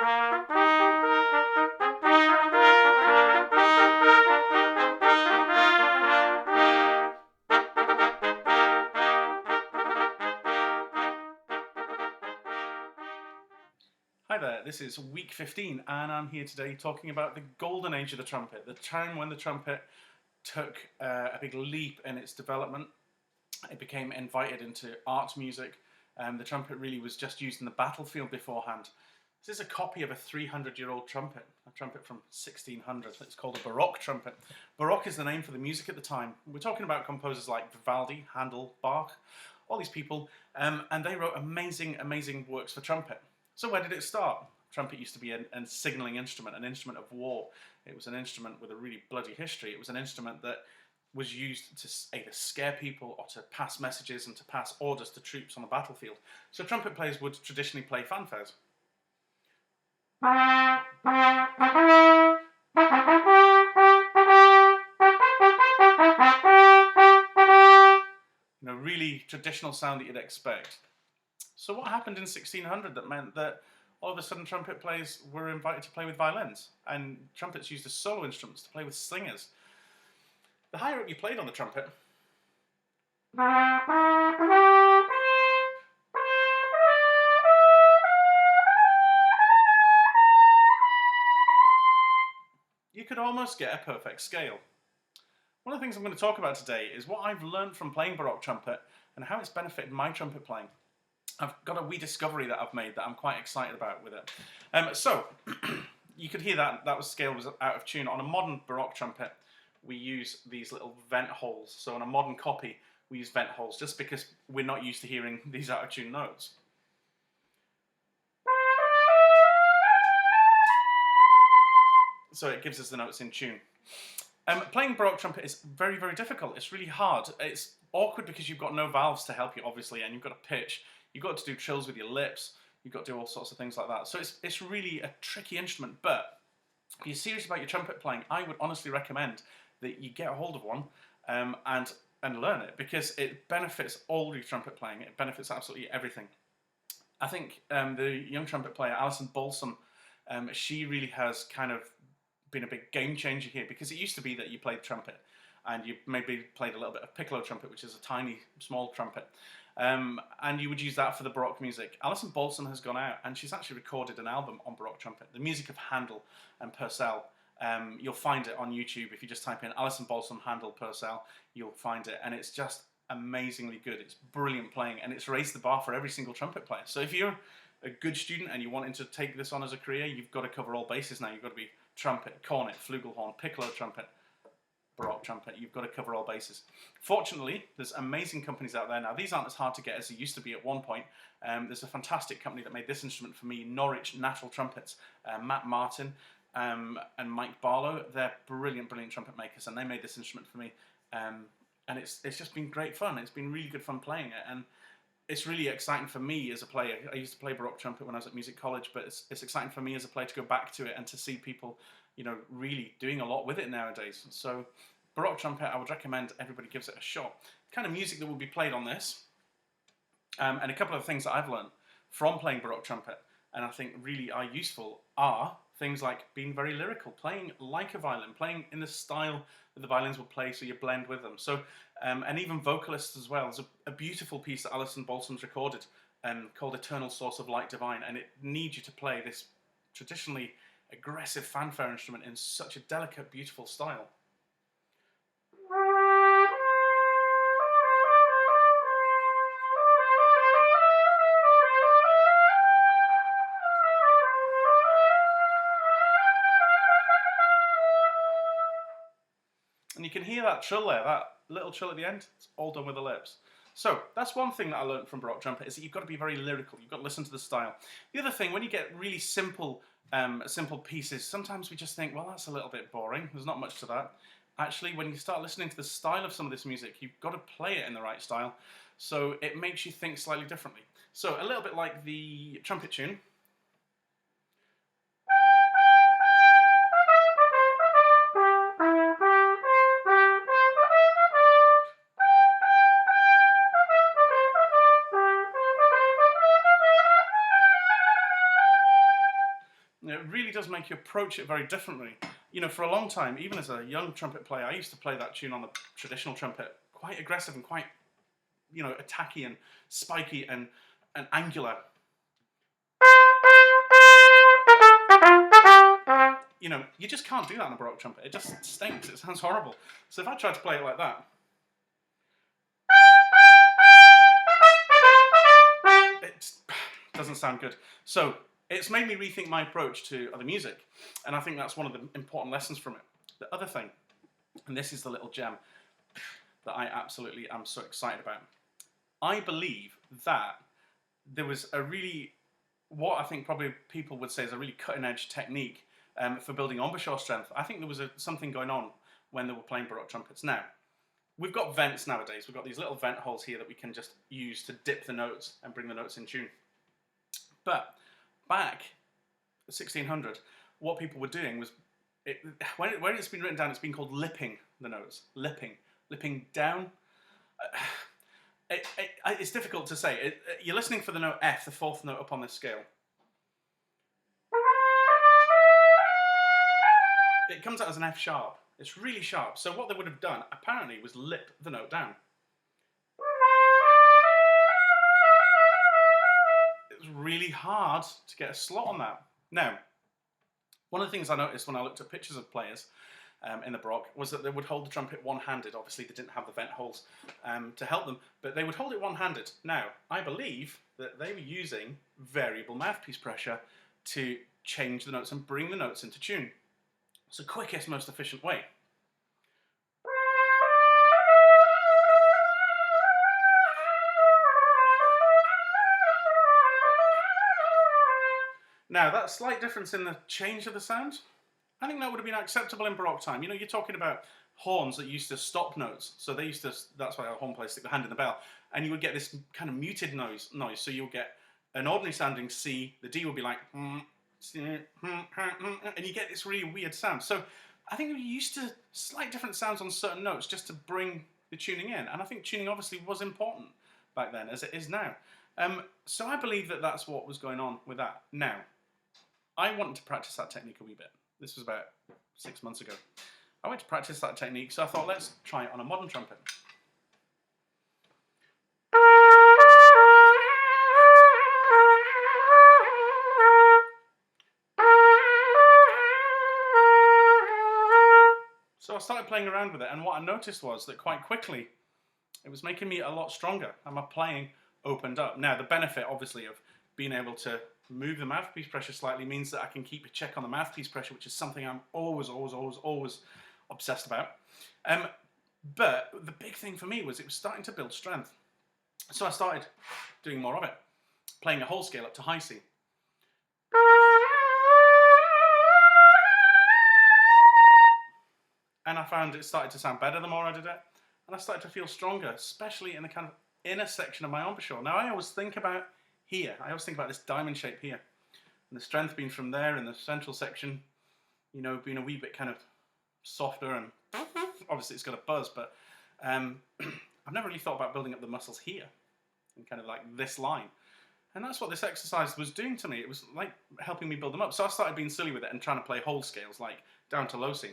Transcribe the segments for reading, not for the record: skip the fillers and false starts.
Hi there, this is week 15 and I'm here today talking about the golden age of the trumpet, the time when the trumpet took a big leap in its development. It became invited into art music. The trumpet really was just used in the battlefield beforehand. This is a copy of a 300-year-old trumpet, a trumpet from 1600. It's called a baroque trumpet. Baroque is the name for the music at the time. We're talking about composers like Vivaldi, Handel, Bach, all these people, and they wrote amazing, amazing works for trumpet. So where did it start? Trumpet used to be a signalling instrument, an instrument of war. It was an instrument with a really bloody history. It was an instrument that was used to either scare people or to pass messages and to pass orders to troops on the battlefield. So trumpet players would traditionally play fanfares. You know, really traditional sound that you'd expect. So what happened in 1600 that meant that all of a sudden trumpet players were invited to play with violins, and trumpets used as solo instruments to play with singers. The higher up you played on the trumpet, you could almost get a perfect scale. One of the things I'm going to talk about today is what I've learned from playing baroque trumpet and how it's benefited my trumpet playing. I've got a wee discovery that I've made that I'm quite excited about with it. So, you could hear that scale was out of tune. On a modern baroque trumpet, we use these little vent holes. So on a modern copy, we use vent holes just because we're not used to hearing these out of tune notes. So it gives us the notes in tune. Playing baroque trumpet is very, very difficult. It's really hard. It's awkward because you've got no valves to help you, obviously, and you've got to pitch. You've got to do trills with your lips. You've got to do all sorts of things like that. So it's really a tricky instrument. But if you're serious about your trumpet playing, I would honestly recommend that you get a hold of one and learn it, because it benefits all your trumpet playing. It benefits absolutely everything. I think the young trumpet player, Alison Balsam, she really has kind of been a big game changer here, because it used to be that you played trumpet and you maybe played a little bit of piccolo trumpet, which is a tiny, small trumpet, and you would use that for the baroque music. Alison Balsam has gone out and she's actually recorded an album on baroque trumpet, the music of Handel and Purcell. You'll find it on YouTube. If you just type in Alison Balsam, Handel, Purcell, you'll find it, and it's just amazingly good. It's brilliant playing, and it's raised the bar for every single trumpet player. So if you're a good student and you're wanting to take this on as a career, you've got to cover all bases now. You've got to be trumpet, cornet, flugelhorn, piccolo trumpet, baroque trumpet. You've got to cover all bases. Fortunately, there's amazing companies out there now. These aren't as hard to get as they used to be at one point. There's a fantastic company that made this instrument for me, Norwich Natural Trumpets, Matt Martin and Mike Barlow. They're brilliant, brilliant trumpet makers, and they made this instrument for me. And it's just been great fun. It's been really good fun playing it, and it's really exciting for me as a player. I used to play baroque trumpet when I was at music college, but it's exciting for me as a player to go back to it and to see people, you know, really doing a lot with it nowadays. So baroque trumpet, I would recommend everybody gives it a shot. The kind of music that will be played on this, and a couple of things that I've learned from playing baroque trumpet, and I think really are useful, are things like being very lyrical, playing like a violin, playing in the style that the violins will play, so you blend with them. So, and even vocalists as well. There's a beautiful piece that Alison Balsam's recorded called Eternal Source of Light Divine, and it needs you to play this traditionally aggressive fanfare instrument in such a delicate, beautiful style. And you can hear that trill there, that little trill at the end. It's all done with the lips. So that's one thing that I learned from baroque trumpet, is that you've got to be very lyrical. You've got to listen to the style. The other thing, when you get really simple pieces, sometimes we just think, well, that's a little bit boring. There's not much to that. Actually, when you start listening to the style of some of this music, you've got to play it in the right style. So it makes you think slightly differently. So a little bit like the trumpet tune. It really does make you approach it very differently. You know, for a long time, even as a young trumpet player, I used to play that tune on the traditional trumpet, quite aggressive and quite, you know, attacky and spiky and angular. You know, you just can't do that on a baroque trumpet. It just stinks. It sounds horrible. So if I tried to play it like that, it doesn't sound good. So it's made me rethink my approach to other music, and I think that's one of the important lessons from it. The other thing, and this is the little gem that I absolutely am so excited about, I believe that there was a really, what I think probably people would say is a really cutting-edge technique for building embouchure strength. I think there was something going on when they were playing baroque trumpets. Now, we've got vents nowadays. We've got these little vent holes here that we can just use to dip the notes and bring the notes in tune. But back 1600, what people were doing was, when it's been written down, it's been called lipping the notes. Lipping down. It's difficult to say. You're listening for the note F, the fourth note up on this scale. It comes out as an F sharp. It's really sharp. So what they would have done, apparently, was lip the note down. It was really hard to get a slot on that. Now, one of the things I noticed when I looked at pictures of players in the baroque was that they would hold the trumpet one-handed. Obviously, they didn't have the vent holes to help them, but they would hold it one-handed. Now, I believe that they were using variable mouthpiece pressure to change the notes and bring the notes into tune. It's the quickest, most efficient way. Now, that slight difference in the change of the sound, I think that would have been acceptable in baroque time. You know, you're talking about horns that used to stop notes. So they used to, that's why a horn player stick the hand in the bell. And you would get this kind of muted noise. So you'll get an ordinary sounding C, the D would be like, and you get this really weird sound. So I think we used to slight different sounds on certain notes just to bring the tuning in. And I think tuning obviously was important back then, as it is now. So I believe that that's what was going on with that. Now, I wanted to practice that technique a wee bit. This was about 6 months ago. I went to practice that technique, so I thought, let's try it on a modern trumpet. So I started playing around with it, and what I noticed was that quite quickly, it was making me a lot stronger, and my playing opened up. Now, the benefit, obviously, of being able to move the mouthpiece pressure slightly means that I can keep a check on the mouthpiece pressure, which is something I'm always obsessed about. But the big thing for me was it was starting to build strength. So I started doing more of it, playing a whole scale up to high C. And I found it started to sound better the more I did it. And I started to feel stronger, especially in the kind of inner section of my embouchure. Now, I always think about here. I always think about this diamond shape here. And the strength being from there in the central section, you know, being a wee bit kind of softer, and obviously it's got a buzz, but I've never really thought about building up the muscles here and kind of like this line. And that's what this exercise was doing to me. It was like helping me build them up. So I started being silly with it and trying to play whole scales, like down to low C.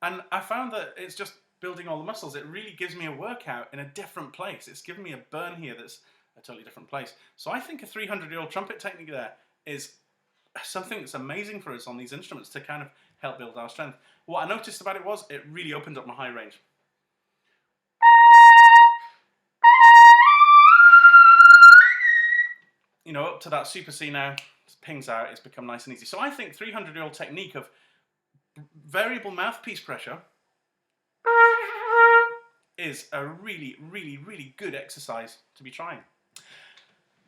And I found that it's just building all the muscles. It really gives me a workout in a different place. It's given me a burn here that's a totally different place. So I think a 300-year-old trumpet technique there is something that's amazing for us on these instruments to kind of help build our strength. What I noticed about it was it really opened up my high range. You know, up to that super C now, it pings out, it's become nice and easy. So I think 300-year-old technique of variable mouthpiece pressure is a really, really, really good exercise to be trying.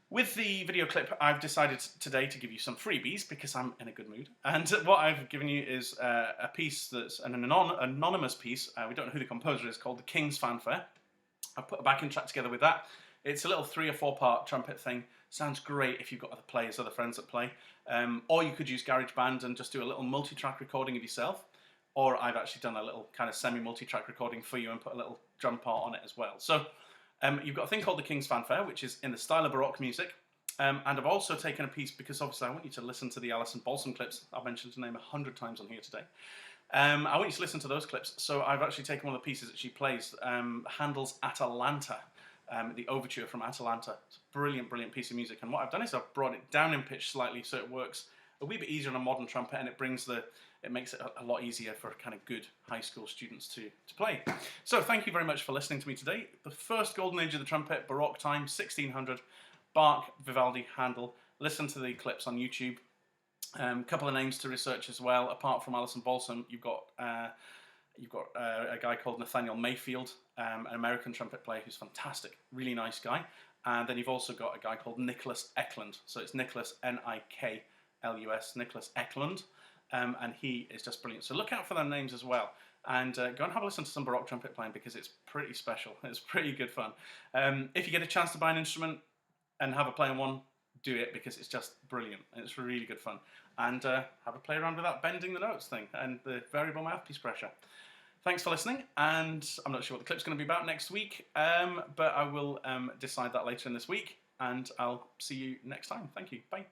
With the video clip, I've decided today to give you some freebies because I'm in a good mood. And what I've given you is a piece that's an anonymous piece. We don't know who the composer is, called The King's Fanfare. I've put a backing track together with that. It's a little 3 or 4 part trumpet thing Sounds great if you've got other players, other friends that play. Or you could use GarageBand and just do a little multi-track recording of yourself. Or I've actually done a little kind of semi-multi-track recording for you and put a little drum part on it as well. So you've got a thing called the King's Fanfare, which is in the style of Baroque music. And I've also taken a piece, because obviously I want you to listen to the Alison Balsom clips. I've mentioned her name 100 times on here today. I want you to listen to those clips. So I've actually taken one of the pieces that she plays, Handel's Atalanta, the overture from Atalanta. It's a brilliant, brilliant piece of music. And what I've done is I've brought it down in pitch slightly so it works a wee bit easier on a modern trumpet, and it makes it a lot easier for kind of good high school students to play. So thank you very much for listening to me today. The first golden age of the trumpet, Baroque time, 1600, Bach, Vivaldi, Handel. Listen to the clips on YouTube. A couple of names to research as well. Apart from Alison Balsom, you've got a guy called Nathaniel Mayfield, an American trumpet player who's fantastic, really nice guy. And then you've also got a guy called Nicholas Eklund. So it's Nicholas, Niklus, Nicholas Eklund. And he is just brilliant. So look out for their names as well. And go and have a listen to some Baroque trumpet playing, because it's pretty special. It's pretty good fun. If you get a chance to buy an instrument and have a play on one, do it, because it's just brilliant. It's really good fun. And have a play around with that bending the notes thing and the variable mouthpiece pressure. Thanks for listening, and I'm not sure what the clip's going to be about next week, but I will decide that later in this week, and I'll see you next time. Thank you. Bye.